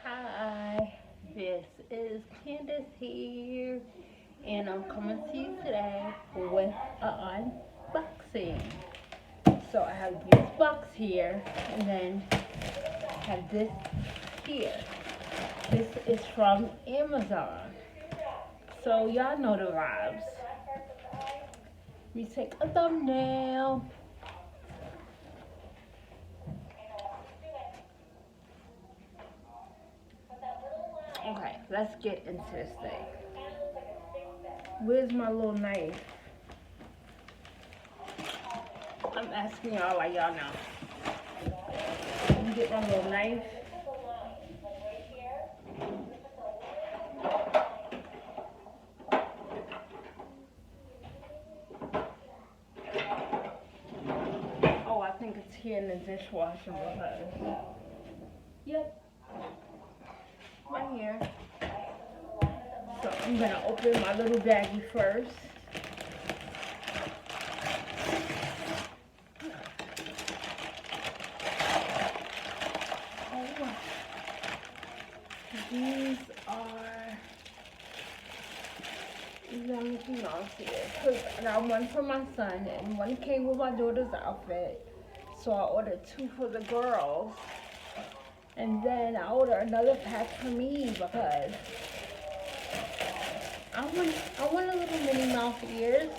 Hi, this is Candace here, and I'm coming to you today with an unboxing. So I have this box here, and then I have this here. This is from Amazon. So y'all know the vibes. We take a thumbnail. Okay, let's get into this thing. Where's my little knife? I'm asking y'all like y'all know. Let me get my little knife. Oh, I think it's here in the dishwasher because, yep, right here. So I'm gonna open my little baggie first. Oh, these are Mickey Mouse here. Cause I got one for my son and one came with my daughter's outfit. So I ordered two for the girls. And then I ordered another pack for me because I want a little Minnie Mouse ears.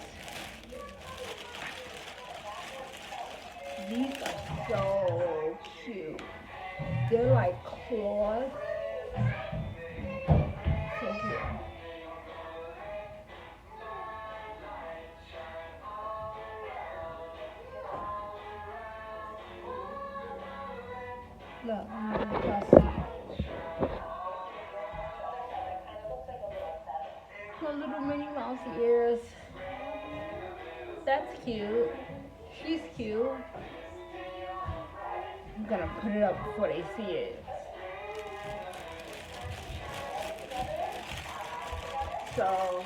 These are so cute. They're like claws. So cute. Look, I'm gonna press it. My little Minnie Mouse ears. That's cute. She's cute. I'm gonna put it up before they see it. So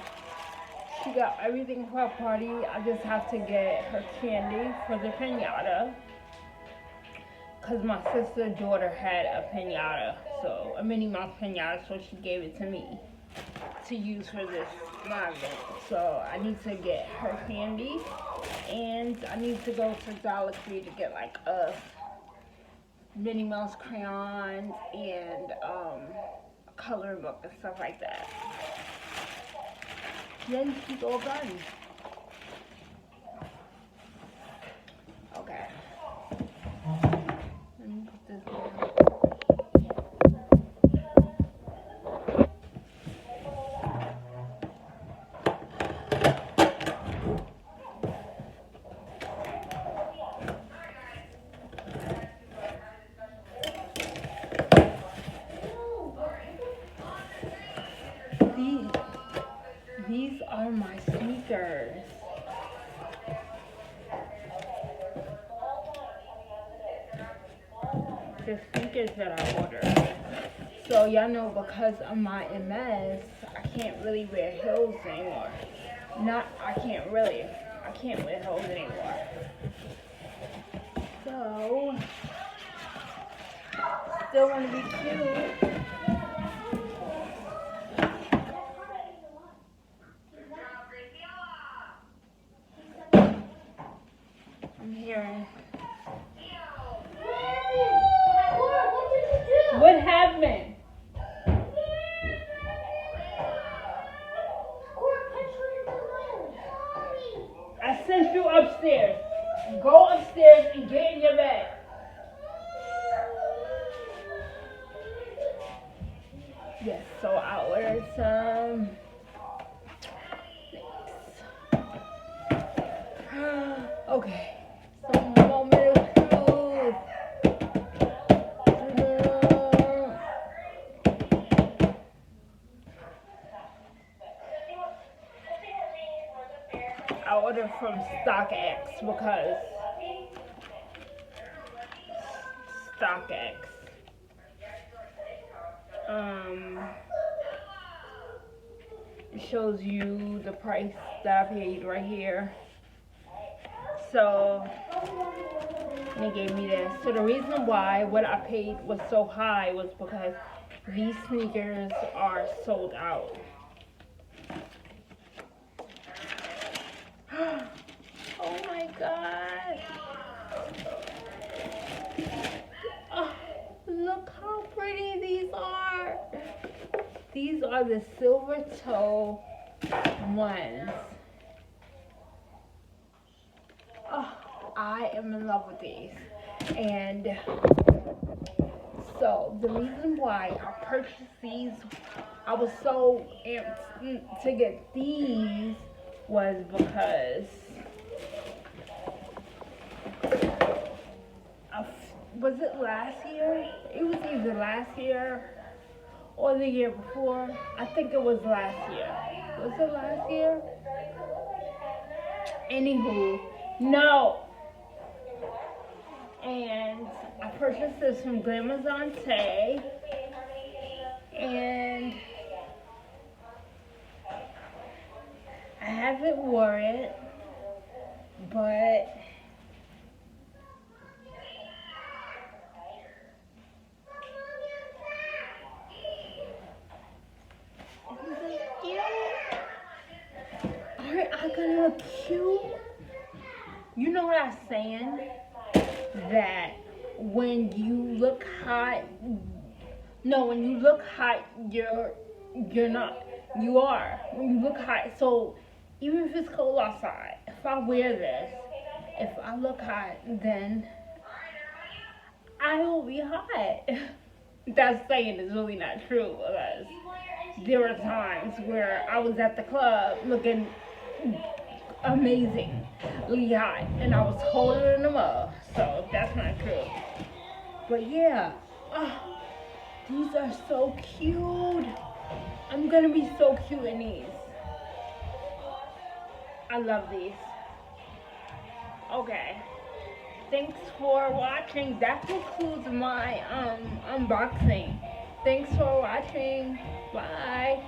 she got everything for her party. I just have to get her candy for the pinata. Cause my sister's daughter had a pinata, so a Minnie Mouse pinata, so she gave it to me to use for this live event. So I need to get her candy, and I need to go to Dollar Tree to get like a Minnie Mouse crayon and a coloring book and stuff like that. Then she's all done. Okay. Let me put this down. These are my sneakers. The sneakers that I ordered. So y'all know because of my MS, I can't really wear heels anymore. I can't wear heels anymore. So, still want to be cute. I'm hearing. What happened? I sent you upstairs. Go upstairs and get in your bed. Yes, so I ordered some. Okay. Some moment of truth. I ordered from StockX because StockX. It shows you the price that I paid right here. So and they gave me this. So the reason why what I paid was so high was because these sneakers are sold out. Oh my god. Oh, look how pretty these are. These are the silver toe ones. Oh, I am in love with these. And so the reason why I purchased these, I was so amped to get these, was because was it last year? It was either last year or the year before. I think it was last year. Was it last year? Anywho, no. And I purchased this from Glamazante, and I haven't worn it, but I gonna look cute? You know what I'm saying? That when you look hot, no, when you look hot, you're not. You are. When you look hot, so even if it's cold outside, if I wear this, if I look hot, then I will be hot. That saying is really not true, because there were times where I was at the club looking amazingly hot, and I was holding them up, so that's not true. But yeah, these are so cute. I'm gonna be so cute in these. I love these. Okay, thanks for watching. That concludes my unboxing. Thanks for watching. Bye.